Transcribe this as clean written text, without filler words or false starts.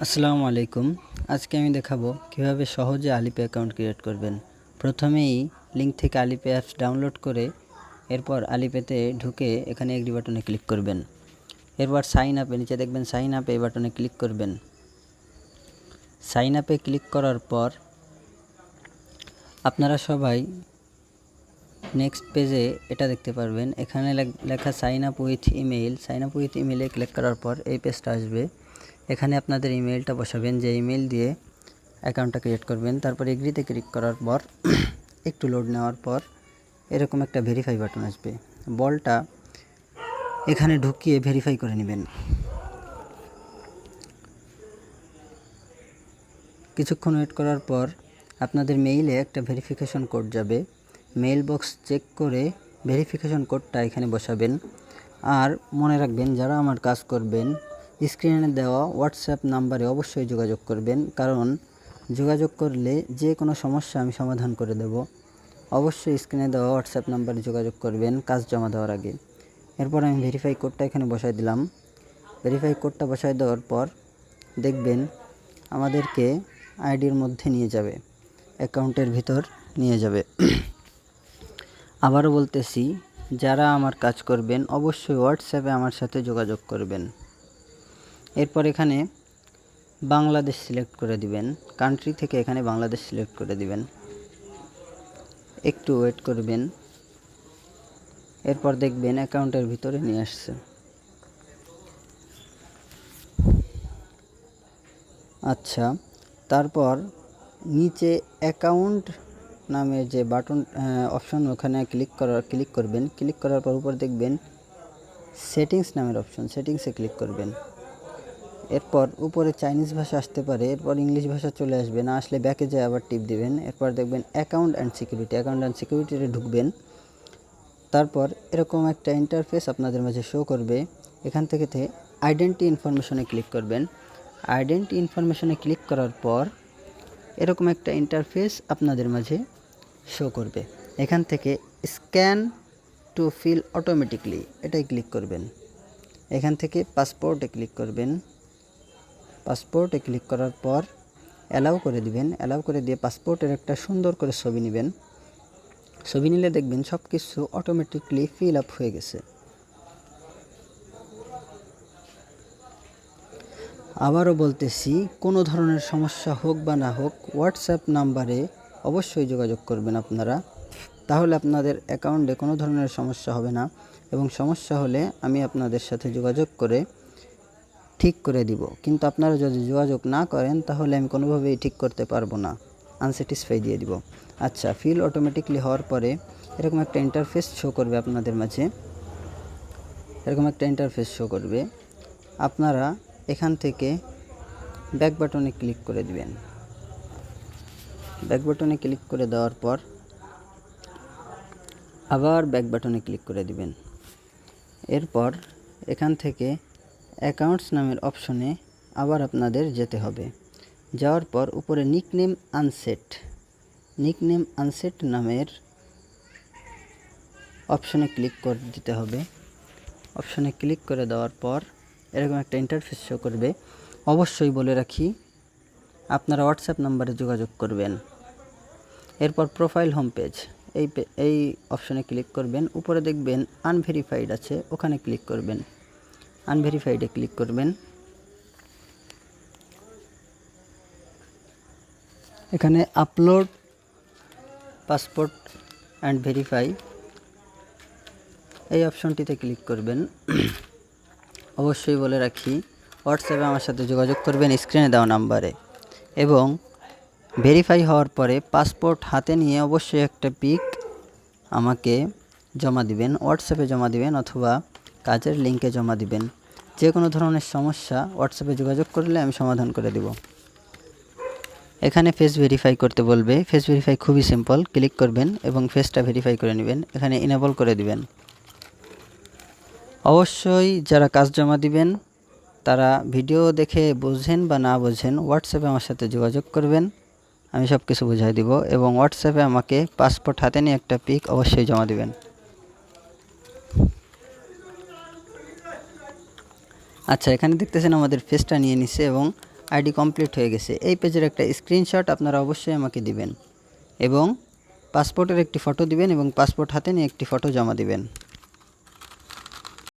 আসসালামু আলাইকুম। আজকে আমি দেখাবো কিভাবে সহজে আলিপে অ্যাকাউন্ট ক্রিয়েট করবেন। প্রথমেই লিঙ্ক থেকে আলিপে অ্যাপস ডাউনলোড করে এরপর আলিপেতে ঢুকে এখানে এগ্রি বাটনে ক্লিক করবেন। এরপর সাইন আপে নিচে দেখবেন সাইন আপে এই বাটনে ক্লিক করবেন। সাইন আপে ক্লিক করার পর আপনারা সবাই নেক্সট পেজে এটা দেখতে পারবেন। এখানে লেখা sign up with email. Sign up with ইমেইলে ক্লিক করার পর এই পেজটা আসবে। এখানে আপনাদের ইমেইলটা বসাবেন, যে ইমেইল দিয়ে অ্যাকাউন্টটা ক্রিয়েট করবেন। তারপর এগ্রিতে ক্লিক করার পর একটু লোড নেওয়ার পর এরকম একটা ভেরিফাই বাটন আসবে। বলটা এখানে ঢুকিয়ে ভেরিফাই করে নেবেন। কিছুক্ষণ ওয়েট করার পর আপনাদের মেইলে একটা ভেরিফিকেশন কোড যাবে। মেইল বক্স চেক করে ভেরিফিকেশন কোডটা এখানে বসাবেন। আর মনে রাখবেন, যারা আমার কাজ করবেন স্ক্রিনে দেওয়া হোয়াটসঅ্যাপ নাম্বারে অবশ্যই যোগাযোগ করবেন, কারণ যোগাযোগ করলে যে কোনো সমস্যা আমি সমাধান করে দেব। অবশ্যই স্ক্রিনে দেওয়া হোয়াটসঅ্যাপ নাম্বারে যোগাযোগ করবেন কাজ জমা দেওয়ার আগে। এরপর আমি ভেরিফাই কোডটা এখানে বসাই দিলাম। ভেরিফাই কোডটা বসাই দেওয়ার পর দেখবেন আমাদেরকে আইডির মধ্যে নিয়ে যাবে, অ্যাকাউন্টের ভিতর নিয়ে যাবে। আবারও বলতেছি, যারা আমার কাজ করবেন অবশ্যই হোয়াটসঅ্যাপে আমার সাথে যোগাযোগ করবেন। এরপর এখানে বাংলাদেশ সিলেক্ট করে দিবেন। কান্ট্রি থেকে এখানে বাংলাদেশ সিলেক্ট করে দিবেন। একটু ওয়েট করবেন। এরপর দেখবেন অ্যাকাউন্টের ভিতরে নিয়ে আসছে। আচ্ছা, তারপর নিচে অ্যাকাউন্ট নামের যে বাটন অপশন, ওখানে ক্লিক করবেন। ক্লিক করার পর উপর দেখবেন সেটিংস নামের অপশন, সেটিংসে ক্লিক করবেন। এরপর উপরে চাইনিজ ভাষা আসতে পারে, এরপর ইংলিশ ভাষা চলে আসবে। না আসলে ব্যাকে যায় আবার টিপ দিবেন। এরপর দেখবেন অ্যাকাউন্ট অ্যান্ড সিকিউরিটিতে ঢুকবেন। তারপর এরকম একটা ইন্টারফেস আপনাদের মাঝে শো করবে। এখান থেকে আইডেন্টি ইনফরমেশনে ক্লিক করবেন। আইডেন্টি ইনফরমেশনে ক্লিক করার পর এরকম একটা ইন্টারফেস আপনাদের মাঝে শো করবে। এখান থেকে স্ক্যান টু ফিল অটোমেটিকলি এটাই ক্লিক করবেন। এখান থেকে পাসপোর্টে ক্লিক করবেন। পাসপোর্টে ক্লিক করার পর অ্যালাউ করে দিবেন। অ্যালাউ করে দিয়ে পাসপোর্টের একটা সুন্দর করে ছবি নেবেন। ছবি নিলে দেখবেন সব কিছু অটোমেটিকলি ফিল আপ হয়ে গেছে। আবারও বলতেছি, কোনো ধরনের সমস্যা হোক বা না হোক হোয়াটসঅ্যাপ নাম্বারে অবশ্যই যোগাযোগ করবেন আপনারা, তাহলে আপনাদের অ্যাকাউন্টে কোনো ধরনের সমস্যা হবে না। এবং সমস্যা হলে আমি আপনাদের সাথে যোগাযোগ করে ঠিক করে দিব। কিন্তু আপনারা যদি যোগাযোগ না করেন তাহলে আমি কোনোভাবেই ঠিক করতে পারবো না, আনস্যাটিসফাই দিয়ে দিব। আচ্ছা, ফিল অটোমেটিকলি হওয়ার পরে এরকম একটা ইন্টারফেস শো করবে আপনাদের মাঝে। এরকম একটা ইন্টারফেস শো করবে। আপনারা এখান থেকে ব্যাক বাটনে ক্লিক করে দিবেন। ব্যাক বাটনে ক্লিক করে দেওয়ার পর আবার ব্যাক বাটনে ক্লিক করে দিবেন। এরপর এখান থেকে অ্যাকাউন্টস নামের অপশনে আবার আপনাদের যেতে হবে। যাওয়ার পর উপরে নিকনেম আনসেট নামের অপশনে ক্লিক করে দিতে হবে। অপশনে ক্লিক করে দেওয়ার পর এরকম একটা ইন্টারফেস শো করবে। অবশ্যই বলে রাখি, আপনারা হোয়াটসঅ্যাপ নাম্বারে যোগাযোগ করবেন। এরপর প্রোফাইল হোম পেজ, এই অপশনে ক্লিক করবেন। উপরে দেখবেন আনভেরিফাইড আছে, ওখানে ক্লিক করবেন। আনভেরিফাইডে ক্লিক করবেন। এখানে আপলোড পাসপোর্ট অ্যান্ড ভেরিফাই এই অপশনটিতে ক্লিক করবেন। অবশ্যই বলে রাখি, হোয়াটসঅ্যাপে আমার সাথে যোগাযোগ করবেন স্ক্রিনে দেওয়া নাম্বারে। এবং ভেরিফাই হওয়ার পরে পাসপোর্ট হাতে নিয়ে অবশ্যই একটা পিক আমাকে জমা দিবেন, হোয়াটসঅ্যাপে জমা দিবেন অথবা কাজের লিঙ্কে জমা দিবেন। যে কোনো ধরনের সমস্যা হোয়াটসঅ্যাপে যোগাযোগ করলে আমি সমাধান করে দেব। এখানে ফেস ভেরিফাই করতে বলবে। ফেস ভেরিফাই খুবই সিম্পল, ক্লিক করবেন এবং ফেসটা ভেরিফাই করে নেবেন। এখানে ইনেবল করে দিবেন। অবশ্যই যারা কাজ জমা দিবেন তারা ভিডিও দেখে বোঝেন বা না বোঝেন হোয়াটসঅ্যাপে আমার সাথে যোগাযোগ করবেন, আমি সব কিছু বুঝাই দিব। এবং হোয়াটসঅ্যাপে আমাকে পাসপোর্ট হাতে নিয়ে একটা পিক অবশ্যই জমা দিবেন। আচ্ছা, এখানে দেখতেছেন আমাদের ফেসটা নিয়ে নিছে এবং আইডি কমপ্লিট হয়ে গেছে। এই পেজের একটা স্ক্রিনশট আপনারা অবশ্যই আমাকে দিবেন এবং পাসপোর্টের একটি ফটো দিবেন এবং পাসপোর্ট হাতে নিয়ে একটি ফটো জমা দিবেন।